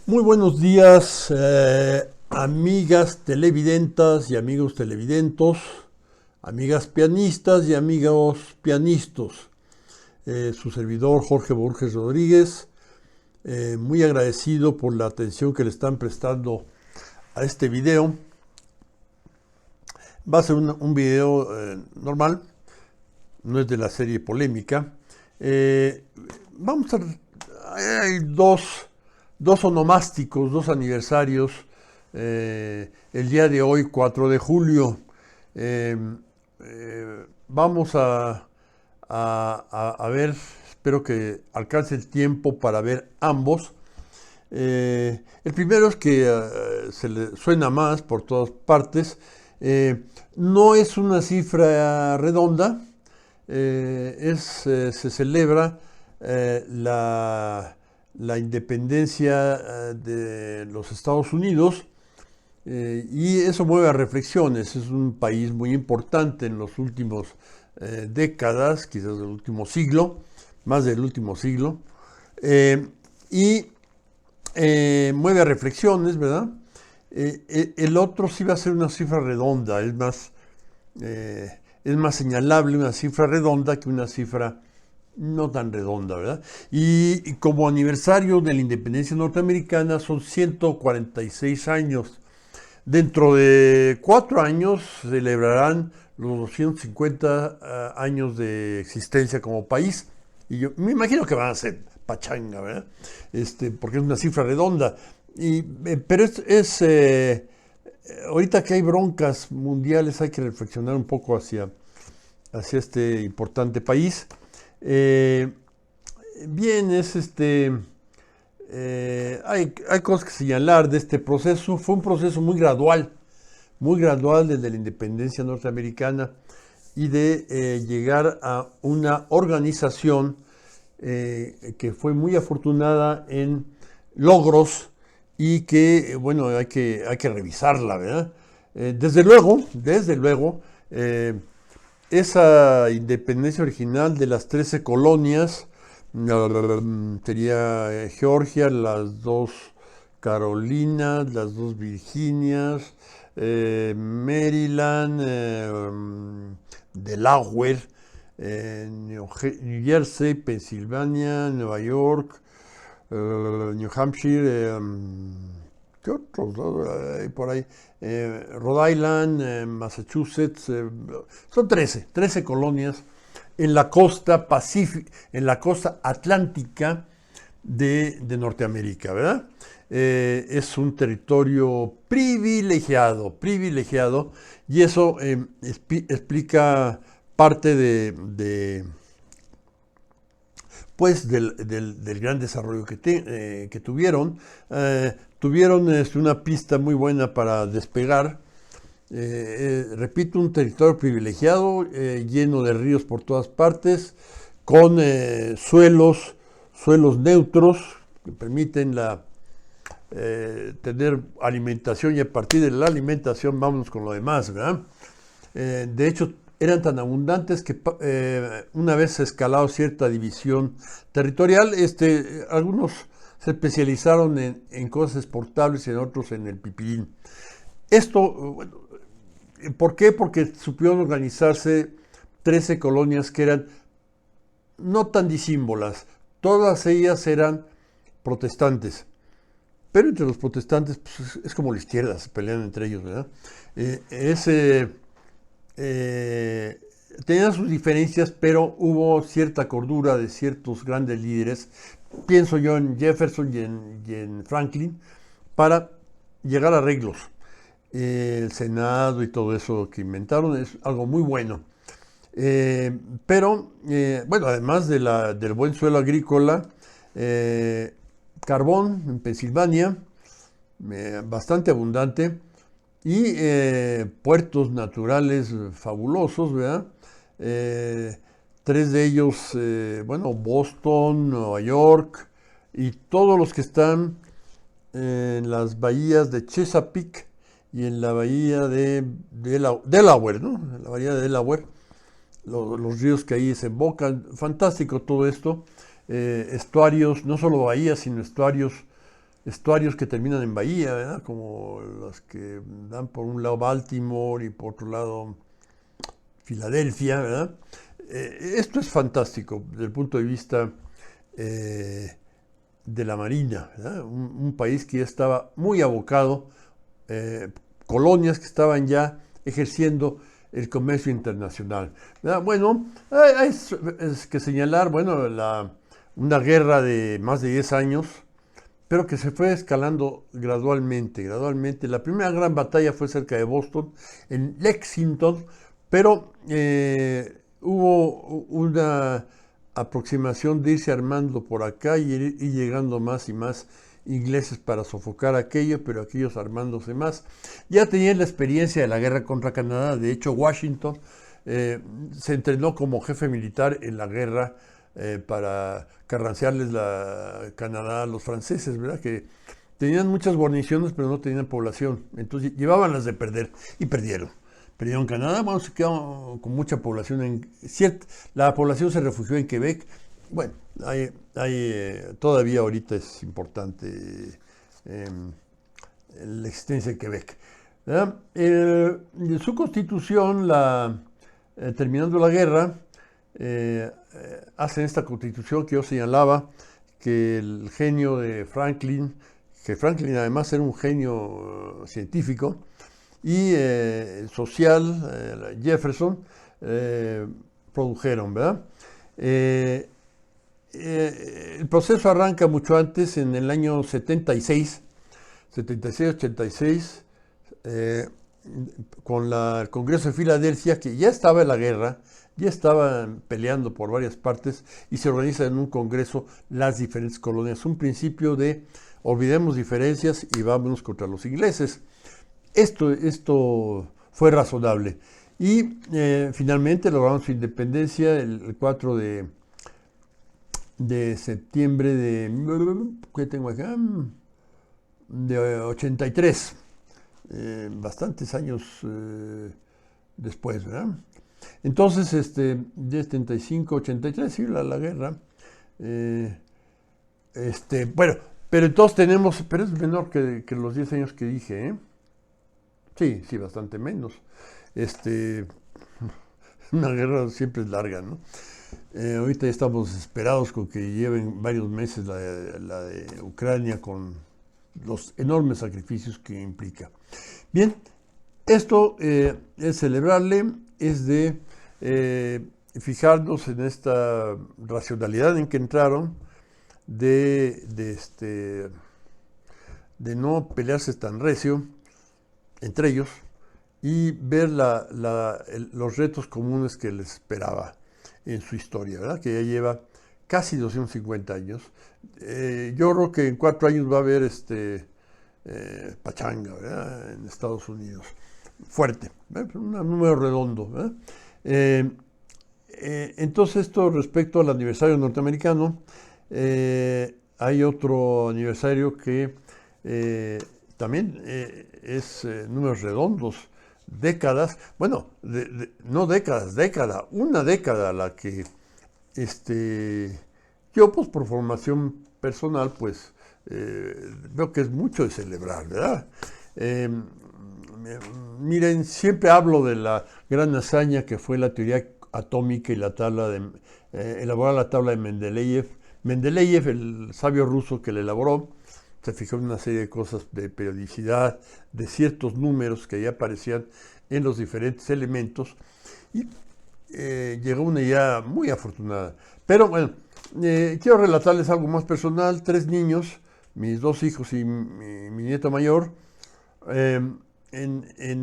Muy buenos días, amigas televidentas y amigos televidentos, amigas pianistas y amigos pianistas. Su servidor Jorge Borges Rodríguez, muy agradecido por la atención que le están prestando a este video. Va a ser un video normal, no es de la serie polémica. Hay dos onomásticos, dos aniversarios. El día de hoy, 4 de julio, vamos a ver, espero que alcance el tiempo para ver ambos. El primero es que se le suena más por todas partes. No es una cifra redonda, se celebra la independencia de los Estados Unidos, y eso mueve a reflexiones. Es un país muy importante en los últimos décadas, quizás del último siglo, más del último siglo, y mueve a reflexiones, ¿verdad? El otro sí va a ser una cifra redonda, es más señalable una cifra redonda que una cifra no tan redonda, ¿verdad? Y como aniversario de la independencia norteamericana son 146 años. Dentro de 4 años celebrarán los 250 años de existencia como país. Y yo me imagino que van a ser pachanga, ¿verdad? Porque es una cifra redonda. Pero ahorita que hay broncas mundiales, hay que reflexionar un poco hacia este importante país. Bien, hay cosas que señalar de este proceso. Fue un proceso muy gradual desde la independencia norteamericana y de llegar a una organización que fue muy afortunada en logros y que, bueno, hay que revisarla, ¿verdad? Desde luego, esa independencia original de las 13 colonias, sería Georgia, las dos Carolinas, las dos Virginias, Maryland, Delaware, New Jersey, Pensilvania, Nueva York, New Hampshire, ¿qué otros? Hay por ahí, Rhode Island, Massachusetts, son 13 colonias en la costa pacífica, en la costa atlántica de Norteamérica, ¿verdad? Es un territorio privilegiado, y eso explica parte pues del gran desarrollo que tuvieron. Tuvieron una pista muy buena para despegar. Repito, un territorio privilegiado, lleno de ríos por todas partes, con suelos neutros que permiten tener alimentación, y a partir de la alimentación vámonos con lo demás, ¿verdad? De hecho, eran tan abundantes que una vez escalado cierta división territorial, algunos se especializaron en cosas exportables y en otros en el pipirín. Esto, bueno, ¿por qué? Porque supieron organizarse 13 colonias que eran no tan disímbolas. Todas ellas eran protestantes. Pero entre los protestantes pues, es como la izquierda, se pelean entre ellos, ¿verdad? Tenían sus diferencias, pero hubo cierta cordura de ciertos grandes líderes, pienso yo en Jefferson y en Franklin, para llegar a arreglos. El Senado y todo eso que inventaron es algo muy bueno. Pero, bueno, además del buen suelo agrícola, carbón en Pensilvania, bastante abundante, y puertos naturales fabulosos, ¿verdad? 3 de ellos, bueno, Boston, Nueva York, y todos los que están en las bahías de Chesapeake y en la bahía de Delaware, ¿no? En la bahía de Delaware, los ríos que ahí desembocan, fantástico todo esto. Estuarios, no solo bahías, sino estuarios estuarios que terminan en bahía, ¿verdad? Como los que dan por un lado Baltimore y por otro lado Filadelfia, ¿verdad? Esto es fantástico desde el punto de vista de la marina, ¿verdad? Un país que ya estaba muy abocado, colonias que estaban ya ejerciendo el comercio internacional, ¿verdad? Bueno, hay que señalar, bueno, una guerra de más de 10 años, pero que se fue escalando gradualmente, gradualmente. La primera gran batalla fue cerca de Boston, en Lexington, pero hubo una aproximación de irse armando por acá y ir llegando más y más ingleses para sofocar aquello, pero aquellos armándose más. Ya tenían la experiencia de la guerra contra Canadá. De hecho, Washington se entrenó como jefe militar en la guerra para carrancearles la Canadá a los franceses, ¿verdad? Que tenían muchas guarniciones, pero no tenían población. Entonces llevaban las de perder y perdieron. Perdieron Canadá, bueno, se quedaron con mucha población. La población se refugió en Quebec. Bueno, todavía ahorita es importante la existencia de Quebec, ¿verdad? Su constitución, terminando la guerra, hacen esta constitución que yo señalaba, que el genio de Franklin, que Franklin además era un genio científico y social, Jefferson, produjeron, ¿verdad? El proceso arranca mucho antes, en el año 86, con el Congreso de Filadelfia, que ya estaba en la guerra, ya estaban peleando por varias partes, y se organiza en un congreso las diferentes colonias. Un principio de olvidemos diferencias y vámonos contra los ingleses. Esto fue razonable. Y finalmente lograron su independencia el 4 de septiembre ¿qué tengo acá? De 83. Bastantes años después, ¿verdad? Entonces, de 75, 83, sí, la guerra. Bueno, pero entonces tenemos, pero es menor que los 10 años que dije, ¿eh? Sí, bastante menos. Una guerra siempre es larga, ¿no? Ahorita ya estamos desesperados con que lleven varios meses la de Ucrania, con los enormes sacrificios que implica. Bien, esto es celebrable, es de fijarnos en esta racionalidad en que entraron, de no pelearse tan recio entre ellos y ver los retos comunes que les esperaba en su historia, ¿verdad? Que ya lleva casi 250 años. Yo creo que en 4 años va a haber pachanga, ¿verdad? En Estados Unidos. Fuerte, un número redondo, ¿verdad? Entonces, esto respecto al aniversario norteamericano, hay otro aniversario que también es números redondos, décadas, bueno, no décadas, una década la que yo pues por formación personal pues veo que es mucho de celebrar, ¿verdad? Miren, siempre hablo de la gran hazaña que fue la teoría atómica y elaborar la tabla de Mendeleev. Mendeleev, el sabio ruso que la elaboró, se fijó en una serie de cosas de periodicidad, de ciertos números que ya aparecían en los diferentes elementos, y llegó una idea muy afortunada. Pero bueno, quiero relatarles algo más personal. 3 niños, mis 2 hijos y mi nieto mayor, en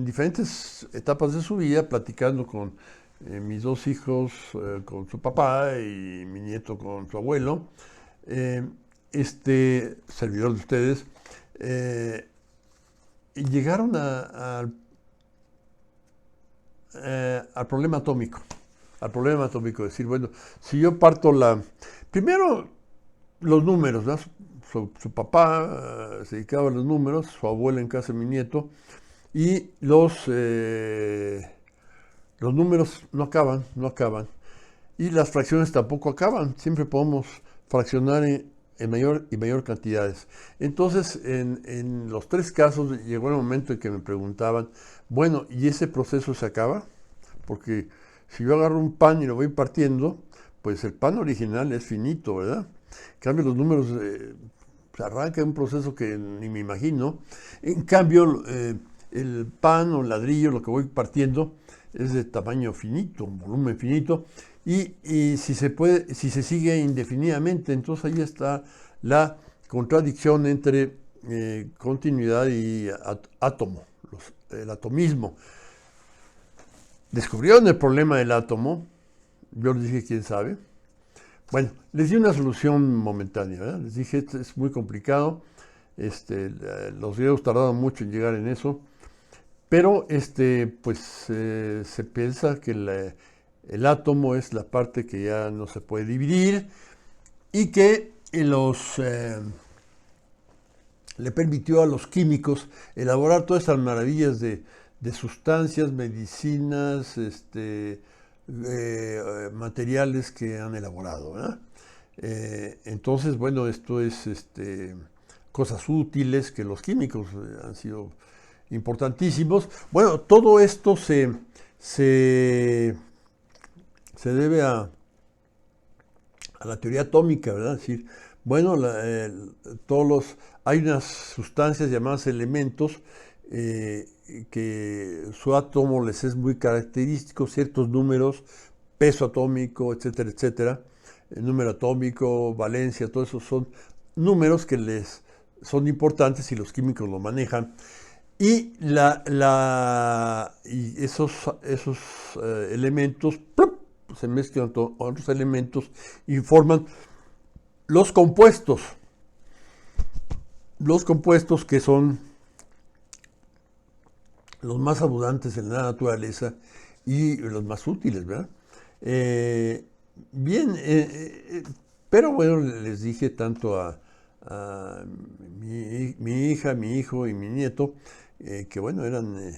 diferentes etapas de su vida, platicando con mis 2 hijos, con su papá, y mi nieto con su abuelo, servidor de ustedes, llegaron al problema atómico. Al problema atómico, decir, bueno, si yo parto primero los números, ¿no? Su papá se dedicaba a los números, su abuela en casa de mi nieto, y los números no acaban, y las fracciones tampoco acaban. Siempre podemos fraccionar y mayor cantidades. Entonces, en los 3 casos llegó el momento en que me preguntaban, bueno, ¿y ese proceso se acaba? Porque si yo agarro un pan y lo voy partiendo, pues el pan original es finito, ¿verdad? En cambio, los números, se arranca un proceso que ni me imagino. En cambio, el pan o ladrillo, lo que voy partiendo, es de tamaño finito, un volumen finito, y si se puede, si se sigue indefinidamente, entonces ahí está la contradicción entre continuidad y átomo, el atomismo. Descubrieron el problema del átomo, yo les dije, ¿quién sabe? Bueno, les di una solución momentánea, ¿verdad? Les dije, esto es muy complicado, los griegos tardaron mucho en llegar en eso, pero pues se piensa que el átomo es la parte que ya no se puede dividir y que le permitió a los químicos elaborar todas estas maravillas de sustancias, medicinas, materiales que han elaborado, ¿verdad? Entonces, bueno, esto es cosas útiles que los químicos han sido importantísimos. Bueno, todo esto se debe a la teoría atómica, ¿verdad? Es decir, bueno, hay unas sustancias llamadas elementos que su átomo les es muy característico, ciertos números, peso atómico, etcétera, etcétera, el número atómico, valencia, todo eso son números que les son importantes y los químicos lo manejan. Y, y esos elementos ¡plup!, se mezclan con otros elementos y forman los compuestos. Los compuestos que son los más abundantes en la naturaleza y los más útiles, ¿verdad? Bien, pero bueno, les dije tanto a mi hija, mi hijo y mi nieto, que bueno, eran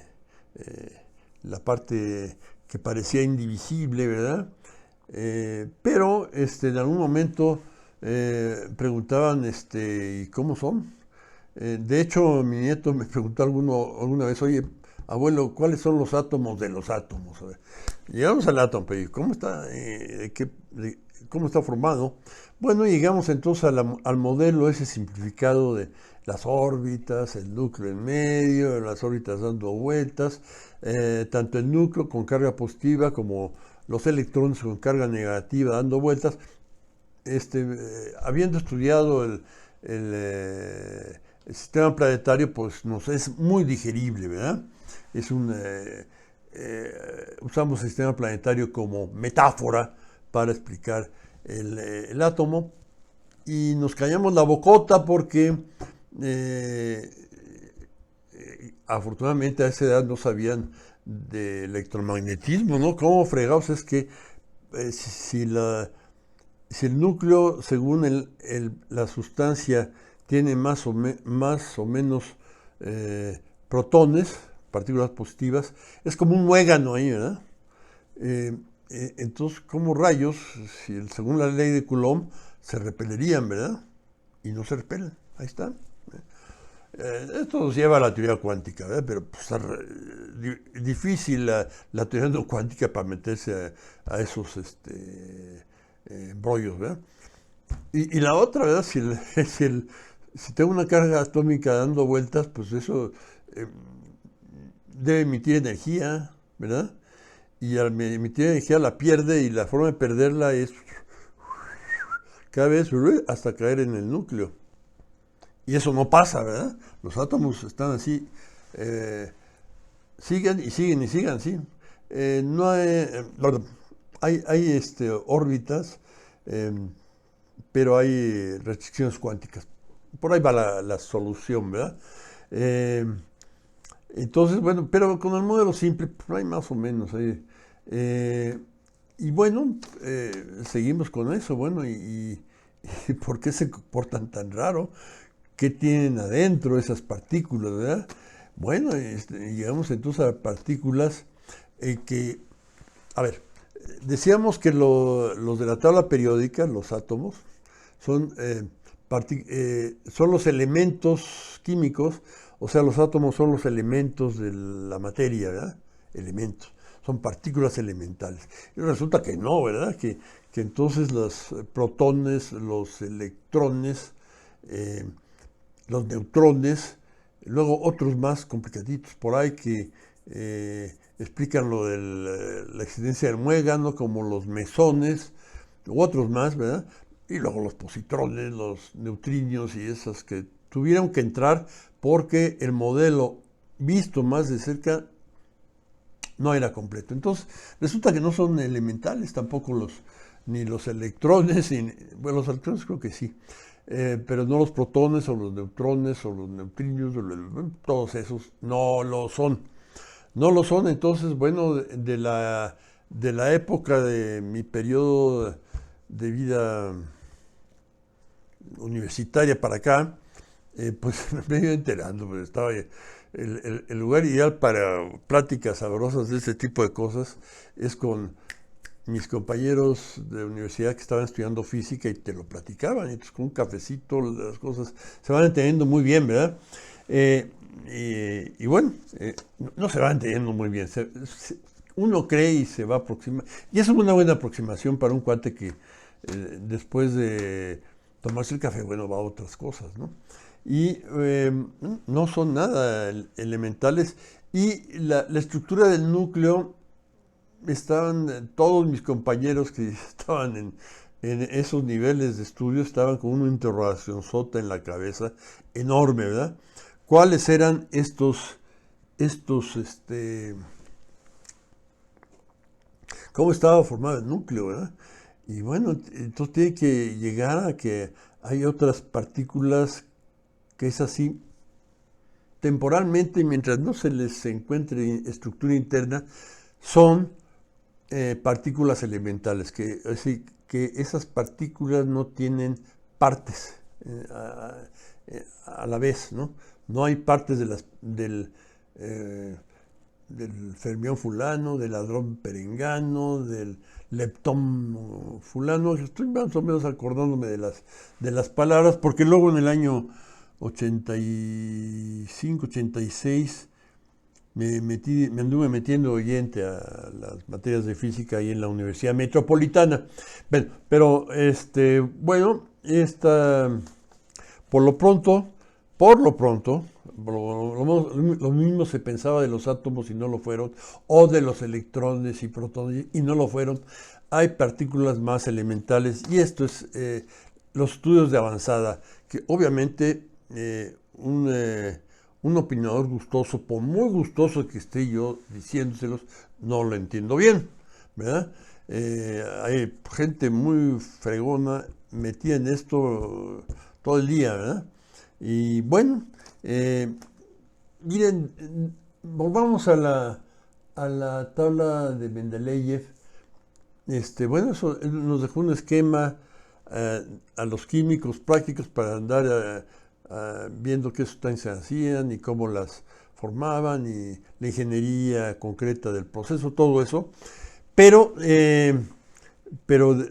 la parte que parecía indivisible, ¿verdad? Pero en algún momento preguntaban, ¿y cómo son? De hecho, mi nieto me preguntó alguna vez, oye, abuelo, ¿cuáles son los átomos de los átomos? A ver, llegamos al átomo, pero ¿cómo está, cómo está formado? Bueno, llegamos entonces al modelo ese simplificado de las órbitas, el núcleo en medio, las órbitas dando vueltas, tanto el núcleo con carga positiva como los electrones con carga negativa dando vueltas. Habiendo estudiado el sistema planetario, pues nos es muy digerible, ¿verdad? Usamos el sistema planetario como metáfora para explicar el átomo y nos callamos la bocota porque afortunadamente a esa edad no sabían de electromagnetismo, ¿no? ¿Cómo fregados es que si el núcleo, según la sustancia, tiene más o menos protones, partículas positivas, es como un muégano ahí, ¿verdad? Entonces, ¿cómo rayos, según la ley de Coulomb, se repelerían, ¿verdad? Y no se repelen, ahí está. Esto nos lleva a la teoría cuántica, ¿verdad? Pero pues, es difícil la teoría no cuántica para meterse a esos embrollos, ¿verdad? Y la otra, ¿verdad? Si tengo una carga atómica dando vueltas, pues eso debe emitir energía, ¿verdad? Y al emitir energía la pierde y la forma de perderla es cada vez hasta caer en el núcleo. Y eso no pasa, ¿verdad? Los átomos están así, siguen y siguen y siguen así. No hay órbitas, pero hay restricciones cuánticas. Por ahí va la solución, ¿verdad? Entonces, bueno, pero con el modelo simple, pues hay más o menos. Y bueno, seguimos con eso. Bueno, ¿y por qué se comportan tan raro? ¿Qué tienen adentro esas partículas, verdad? Bueno, llegamos entonces a partículas que, a ver, decíamos que los de la tabla periódica, los átomos, son son los elementos químicos, o sea, los átomos son los elementos de la materia, ¿verdad? Elementos, son partículas elementales. Y resulta que no, ¿verdad? Que entonces los protones, los electrones, los neutrones, luego otros más complicaditos por ahí que explican lo de la existencia del muégano, como los mesones, u otros más, ¿verdad? Y luego los positrones, los neutrinos y esas que tuvieron que entrar porque el modelo visto más de cerca no era completo. Entonces, resulta que no son elementales tampoco ni los electrones, bueno, los electrones creo que sí, pero no los protones o los neutrones o los neutrinos, todos esos no lo son. No lo son, entonces, bueno, de la época de mi periodo de vida universitaria para acá, pues me iba enterando, pero estaba el lugar ideal para pláticas sabrosas de este tipo de cosas es con mis compañeros de universidad que estaban estudiando física y te lo platicaban, entonces con un cafecito las cosas se van entendiendo muy bien, ¿verdad? Y bueno, no se van entendiendo muy bien, uno cree y se va aproximando, y eso es una buena aproximación para un cuate que después de tomarse el café, bueno, va a otras cosas, ¿no? Y no son nada elementales, y la estructura del núcleo estaban todos mis compañeros que estaban en esos niveles de estudio, estaban con una interrogación sota en la cabeza, enorme, ¿verdad? ¿Cuáles eran cómo estaba formado el núcleo, ¿verdad? Y bueno, entonces tiene que llegar a que hay otras partículas que es así, temporalmente, mientras no se les encuentre estructura interna, son partículas elementales, que esas partículas no tienen partes a la vez, ¿no? No hay partes del fermión fulano, del hadrón perengano, del leptón fulano. Estoy más o menos acordándome de las palabras, porque luego en el año 85, 86 me anduve metiendo oyente a las materias de física ahí en la Universidad Metropolitana. Pero bueno, por lo pronto, lo mismo se pensaba de los átomos y no lo fueron, o de los electrones y protones y no lo fueron. Hay partículas más elementales, y esto es los estudios de avanzada, que obviamente un opinador gustoso, por muy gustoso que esté yo diciéndoselos, no lo entiendo bien, ¿verdad? Hay gente muy fregona metida en esto todo el día, ¿verdad? Y bueno, miren, volvamos a la tabla de Mendeleev. Bueno, eso nos dejó un esquema a los químicos prácticos para andar viendo qué sustancias hacían y cómo las formaban, y la ingeniería concreta del proceso, todo eso. Pero,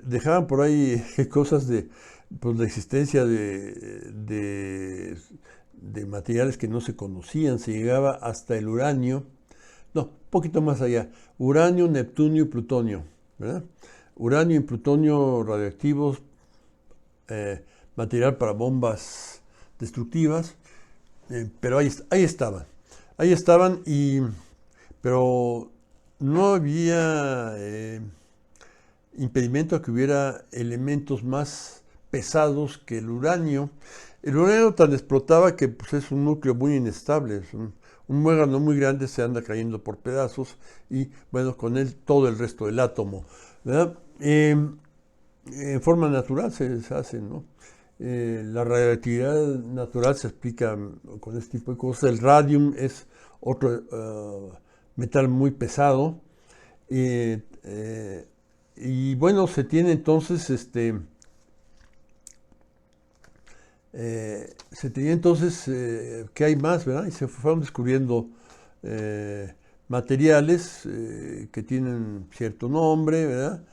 dejaban por ahí cosas de pues, la existencia de materiales que no se conocían. Se llegaba hasta el uranio, no, un poquito más allá, uranio, neptunio y plutonio, ¿verdad? Uranio y plutonio radioactivos, material para bombas destructivas, pero ahí estaban, pero no había impedimento a que hubiera elementos más pesados que el uranio. El uranio tan explotaba que pues, es un núcleo muy inestable, un muégano muy grande se anda cayendo por pedazos, y bueno, con él todo el resto del átomo, ¿verdad? En forma natural se hace, ¿no? La radioactividad natural se explica con este tipo de cosas. El radium es otro metal muy pesado. Y bueno, se tiene entonces ¿qué hay más, verdad? Y se fueron descubriendo materiales que tienen cierto nombre, ¿verdad?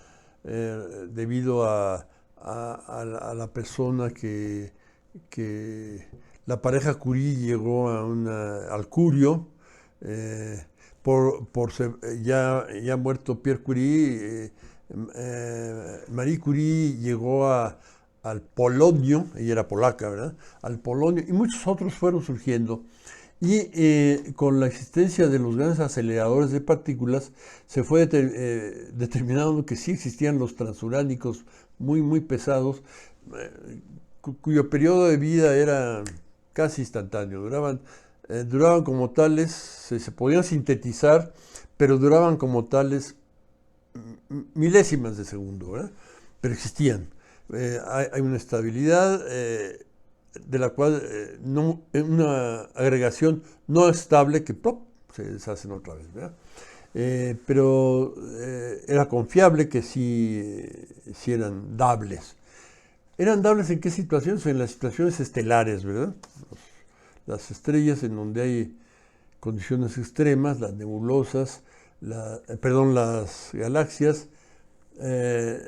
Debido a la persona que que la pareja Curie llegó al Curio, ya muerto Pierre Curie, Marie Curie llegó al polonio, ella era polaca, ¿verdad? Al polonio, y muchos otros fueron surgiendo. Y con la existencia de los grandes aceleradores de partículas, se fue determinando que sí existían los transuránicos muy, muy pesados, cuyo periodo de vida era casi instantáneo. Duraban como tales, se podían sintetizar, pero duraban como tales milésimas de segundo, ¿verdad? Pero existían. Hay una estabilidad de la cual una agregación no estable que ¡plop!, se deshacen otra vez, ¿verdad? Pero era confiable que sí eran dables. ¿Eran dables en qué situaciones? En las situaciones estelares, ¿verdad? Las estrellas en donde hay condiciones extremas, las nebulosas, las galaxias,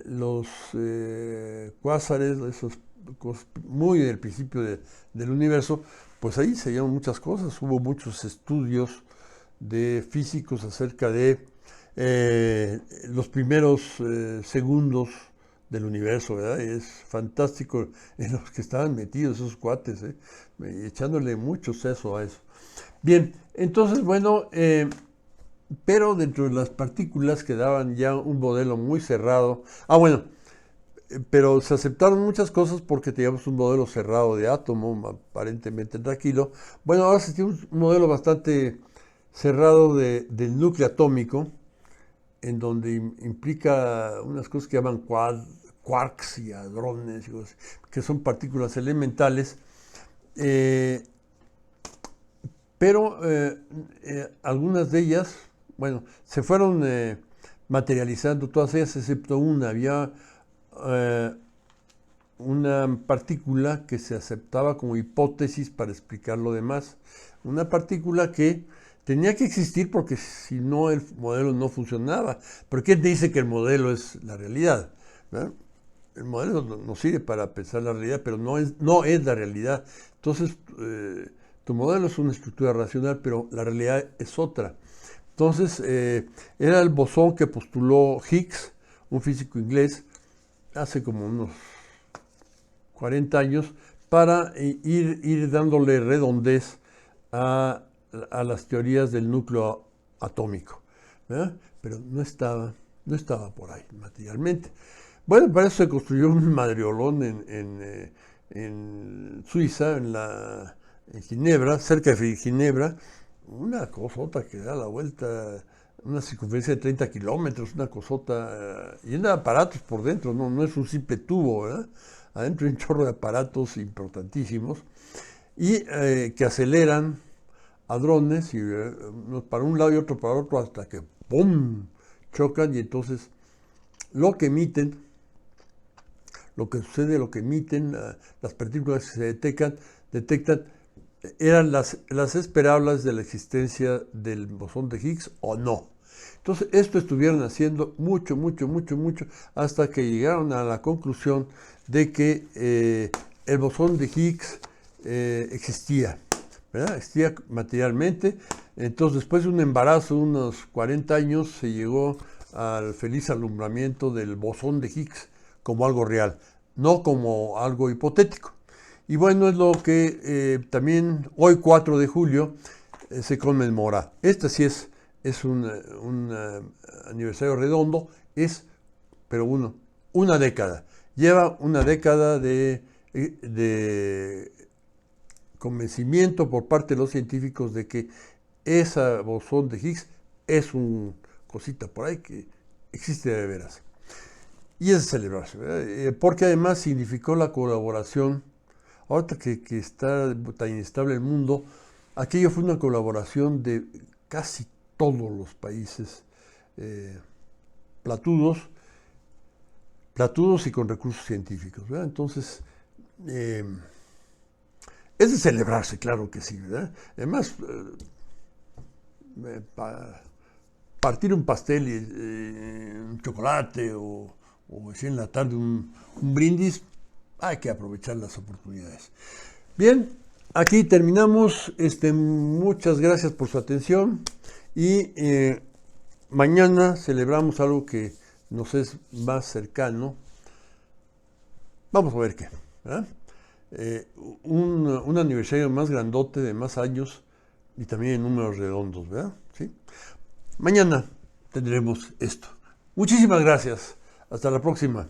los cuásares, esos muy del principio del universo, pues ahí se dieron muchas cosas. Hubo muchos estudios de físicos acerca de los primeros segundos del universo, ¿verdad? Y es fantástico en los que estaban metidos esos cuates, echándole mucho seso a eso. Bien, entonces, bueno, pero dentro de las partículas quedaban ya un modelo muy cerrado. Bueno, pero se aceptaron muchas cosas porque teníamos un modelo cerrado de átomo, aparentemente tranquilo. Bueno, ahora se tiene un modelo bastante cerrado del núcleo atómico, en donde implica unas cosas que llaman quarks y hadrones, que son partículas elementales, pero algunas de ellas, bueno, se fueron materializando, todas ellas excepto una. Había una partícula que se aceptaba como hipótesis para explicar lo demás. Una partícula que tenía que existir porque si no el modelo no funcionaba. ¿Pero quién te dice que el modelo es la realidad? ¿Verdad? El modelo nos sirve para pensar la realidad, pero no es la realidad. Entonces, tu modelo es una estructura racional, pero la realidad es otra. Entonces, era el bosón que postuló Higgs, un físico inglés, hace como unos 40 años, para ir dándole redondez a las teorías del núcleo atómico, ¿verdad? Pero no estaba por ahí materialmente. Bueno, para eso se construyó un madriolón en Suiza, en Ginebra, cerca de Ginebra, una cosota que da la vuelta, una circunferencia de 30 kilómetros, una cosota llena de aparatos por dentro, no es un simple tubo, ¿verdad? Adentro hay un chorro de aparatos importantísimos y que aceleran hadrones y, para un lado y otro para otro hasta que ¡pum!, chocan, y entonces lo que emiten, lo que emiten las partículas que se detectan eran las esperables de la existencia del bosón de Higgs o no. Entonces, esto estuvieron haciendo mucho, hasta que llegaron a la conclusión de que el bosón de Higgs existía, ¿verdad? Existía materialmente. Entonces, después de un embarazo de unos 40 años, se llegó al feliz alumbramiento del bosón de Higgs como algo real, no como algo hipotético. Y bueno, es lo que también hoy, 4 de julio, se conmemora. Este sí es un aniversario redondo, pero una década. Lleva una década de convencimiento por parte de los científicos de que ese bosón de Higgs es una cosita por ahí que existe de veras. Y es de celebrarse, ¿verdad? Porque además significó la colaboración. Ahorita que está tan inestable el mundo, aquello fue una colaboración de casi todos los países platudos y con recursos científicos, ¿verdad? Entonces, es de celebrarse, claro que sí, ¿verdad? Además, partir un pastel y un chocolate o decir en la tarde un brindis, hay que aprovechar las oportunidades. Bien, aquí terminamos. Muchas gracias por su atención y mañana celebramos algo que nos es más cercano. Vamos a ver qué. ¿Verdad? Un aniversario más grandote, de más años y también en números redondos, ¿verdad? ¿Sí? Mañana tendremos esto. Muchísimas gracias. Hasta la próxima.